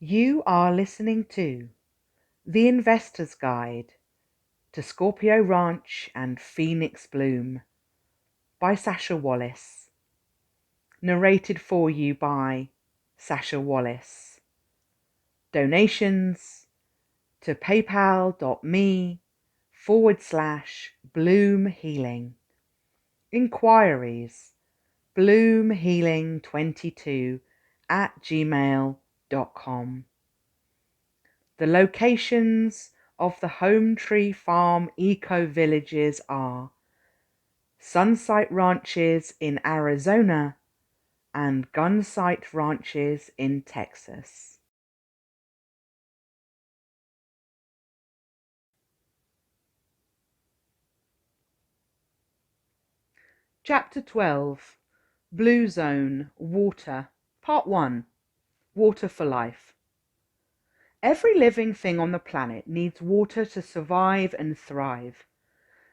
You are listening to The Investor's Guide to Scorpio Ranch and Phoenix Bloom by Sasha Wallace. Narrated for you by Sasha Wallace. Donations to paypal.me/Bloom Healing. Inquiries bloomhealing22@gmail.com. The locations of the Home Tree Farm eco-villages are Sunsite Ranches in Arizona and Gunsight Ranches in Texas. Chapter 12. Blue Zone, Water, Part 1. Water for Life. Every living thing on the planet needs water to survive and thrive.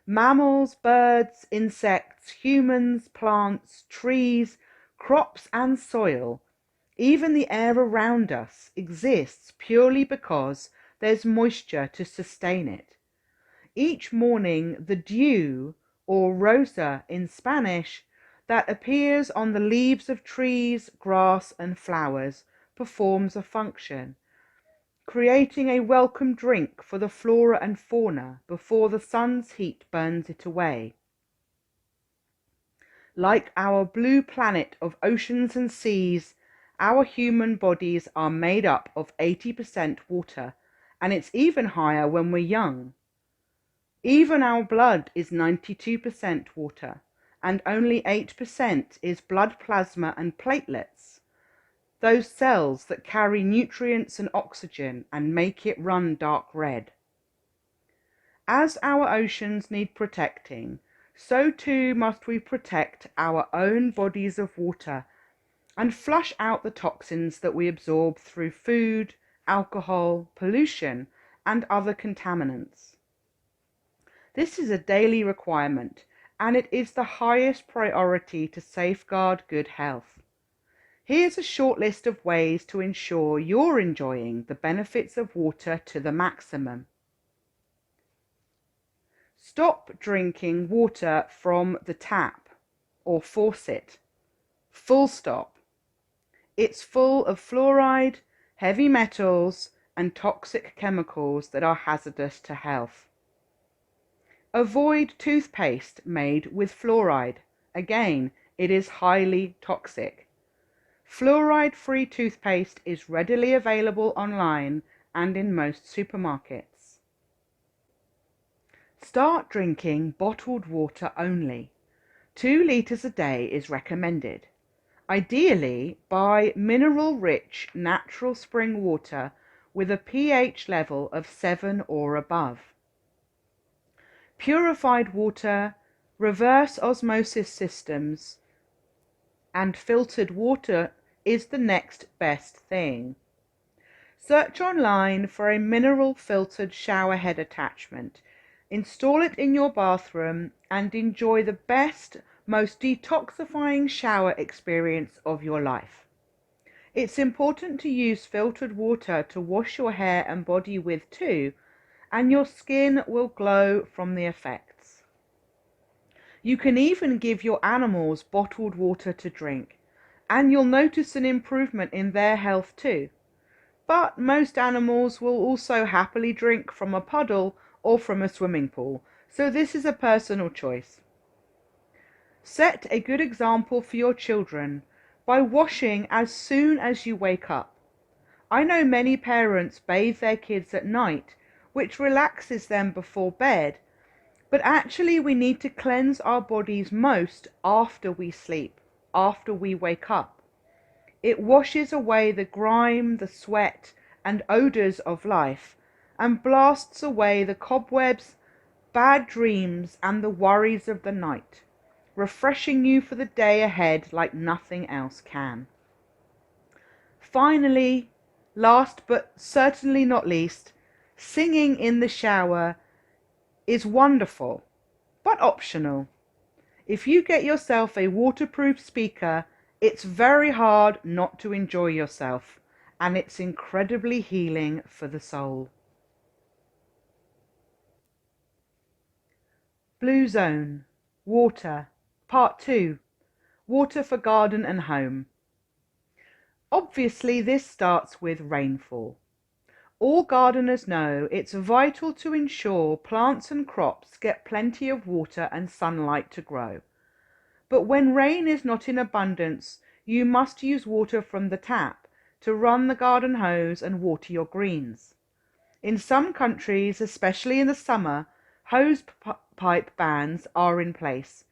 Mammals, birds, insects, humans, plants, trees, crops and soil, even the air around us, exists purely because there's moisture to sustain it. Each morning the dew, or rosa in Spanish, that appears on the leaves of trees, grass and flowers performs a function, creating a welcome drink for the flora and fauna before the sun's heat burns it away. Like our blue planet of oceans and seas, our human bodies are made up of 80% water, and it's even higher when we're young. Even our blood is 92% water, and only 8% is blood plasma and platelets, those cells that carry nutrients and oxygen and make it run dark red. As our oceans need protecting, so too must we protect our own bodies of water and flush out the toxins that we absorb through food, alcohol, pollution, and other contaminants. This is a daily requirement, and it is the highest priority to safeguard good health. Here's a short list of ways to ensure you're enjoying the benefits of water to the maximum. Stop drinking water from the tap or faucet. Full stop. It's full of fluoride, heavy metals, and toxic chemicals that are hazardous to health. Avoid toothpaste made with fluoride. Again, it is highly toxic. Fluoride-free toothpaste is readily available online and in most supermarkets. Start drinking bottled water only. 2 liters a day is recommended. Ideally, buy mineral-rich natural spring water with a pH level of 7 or above. Purified water, reverse osmosis systems, and filtered water is the next best thing. Search online for a mineral filtered shower head attachment. Install it in your bathroom and enjoy the best, most detoxifying shower experience of your life. It's important to use filtered water to wash your hair and body with too, and your skin will glow from the effects. You can even give your animals bottled water to drink, and you'll notice an improvement in their health too. But most animals will also happily drink from a puddle or from a swimming pool, so this is a personal choice. Set a good example for your children by washing as soon as you wake up. I know many parents bathe their kids at night, which relaxes them before bed, but actually we need to cleanse our bodies most after we sleep, after we wake up. It washes away the grime, the sweat, and odors of life, and blasts away the cobwebs, bad dreams, and the worries of the night, refreshing you for the day ahead like nothing else can. Finally, last but certainly not least, singing in the shower is wonderful, but optional. If you get yourself a waterproof speaker, it's very hard not to enjoy yourself, and it's incredibly healing for the soul. Blue Zone, Water, Part 2, Water for Garden and Home. Obviously, this starts with rainfall. All gardeners know it's vital to ensure plants and crops get plenty of water and sunlight to grow. But when rain is not in abundance, you must use water from the tap to run the garden hose and water your greens. In some countries, especially in the summer, hose pipe bans are in place,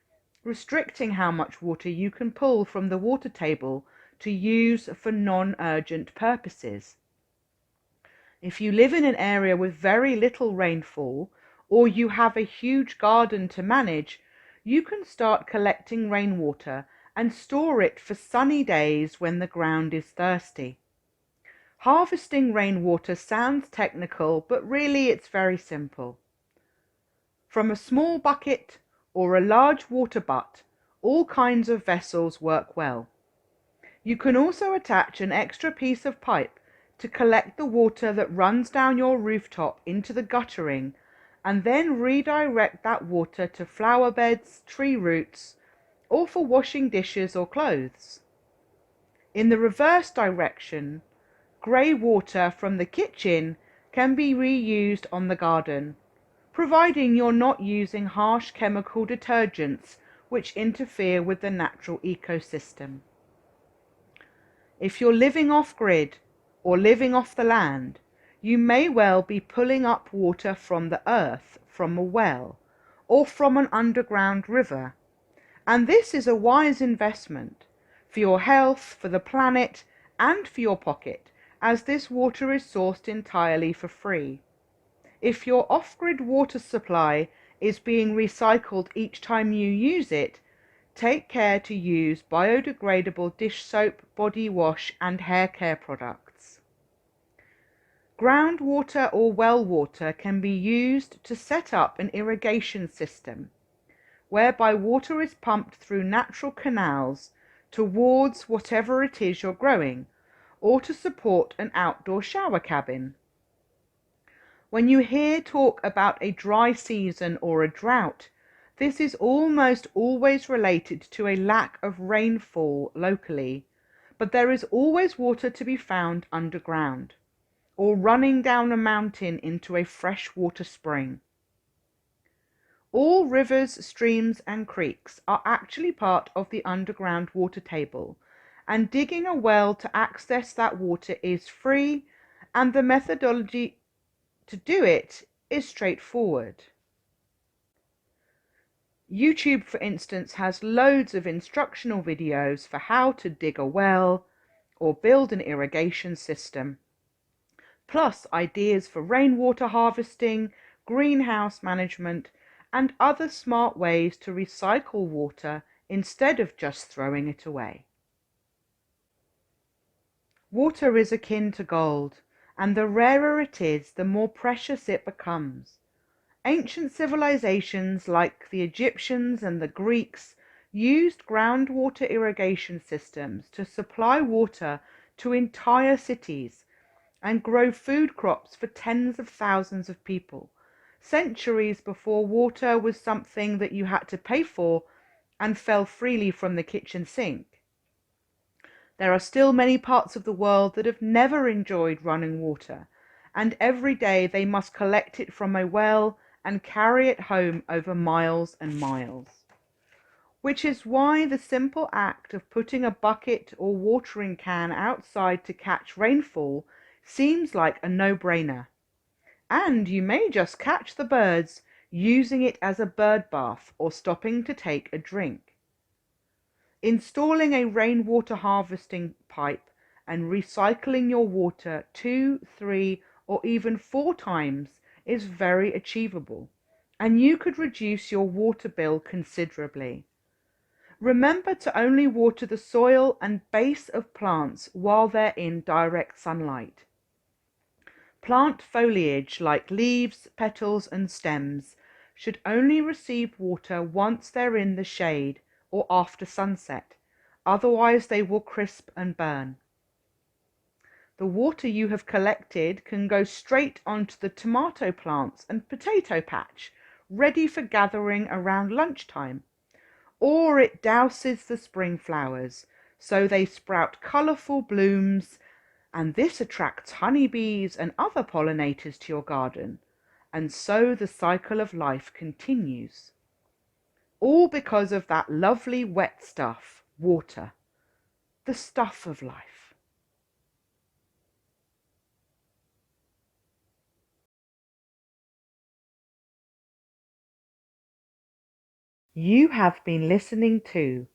restricting how much water you can pull from the water table to use for non-urgent purposes. If you live in an area with very little rainfall, or you have a huge garden to manage, you can start collecting rainwater and store it for sunny days when the ground is thirsty. Harvesting rainwater sounds technical, but really it's very simple. From a small bucket or a large water butt, all kinds of vessels work well. You can also attach an extra piece of pipe to collect the water that runs down your rooftop into the guttering, and then redirect that water to flower beds, tree roots, or for washing dishes or clothes. In the reverse direction, grey water from the kitchen can be reused on the garden, providing you're not using harsh chemical detergents which interfere with the natural ecosystem. If you're living off-grid or living off the land, you may well be pulling up water from the earth, from a well, or from an underground river. And this is a wise investment for your health, for the planet, and for your pocket, as this water is sourced entirely for free. If your off-grid water supply is being recycled each time you use it, take care to use biodegradable dish soap, body wash, and hair care products. Groundwater or well water can be used to set up an irrigation system, whereby water is pumped through natural canals towards whatever it is you're growing, or to support an outdoor shower cabin. When you hear talk about a dry season or a drought, this is almost always related to a lack of rainfall locally, but there is always water to be found underground, or running down a mountain into a freshwater spring. All rivers, streams, and creeks are actually part of the underground water table, and digging a well to access that water is free, and the methodology to do it is straightforward. YouTube, for instance, has loads of instructional videos for how to dig a well or build an irrigation system, plus ideas for rainwater harvesting, greenhouse management, and other smart ways to recycle water instead of just throwing it away. Water is akin to gold, and the rarer it is, the more precious it becomes. Ancient civilizations like the Egyptians and the Greeks used groundwater irrigation systems to supply water to entire cities and grow food crops for tens of thousands of people, centuries before water was something that you had to pay for and fell freely from the kitchen sink. There are still many parts of the world that have never enjoyed running water, and every day they must collect it from a well and carry it home over miles and miles. Which is why the simple act of putting a bucket or watering can outside to catch rainfall seems like a no-brainer. And you may just catch the birds using it as a bird bath or stopping to take a drink. Installing a rainwater harvesting pipe and recycling your water 2, 3, or even 4 times is very achievable, and you could reduce your water bill considerably. Remember to only water the soil and base of plants while they're in direct sunlight. Plant foliage like leaves, petals, and stems should only receive water once they're in the shade or after sunset, otherwise they will crisp and burn. The water you have collected can go straight onto the tomato plants and potato patch, ready for gathering around lunchtime. Or it douses the spring flowers, so they sprout colourful blooms, and this attracts honeybees and other pollinators to your garden, and so the cycle of life continues. All because of that lovely wet stuff, water, the stuff of life. You have been listening to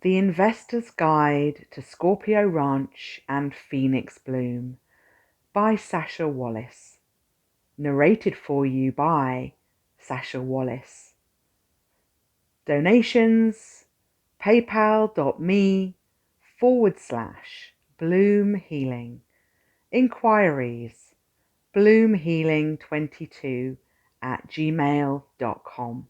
The Investor's Guide to Scorpio Ranch and Phoenix Bloom by Sasha Wallace. Narrated for you by Sasha Wallace. Donations paypal.me/Bloom Healing. Inquiries bloomhealing22@gmail.com.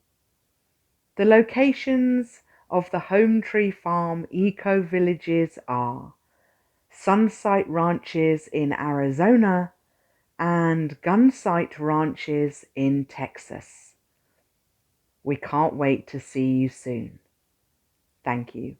The locations of the Home Tree Farm Eco Villages are Sunsite Ranches in Arizona and Gunsight Ranches in Texas. We can't wait to see you soon. Thank you.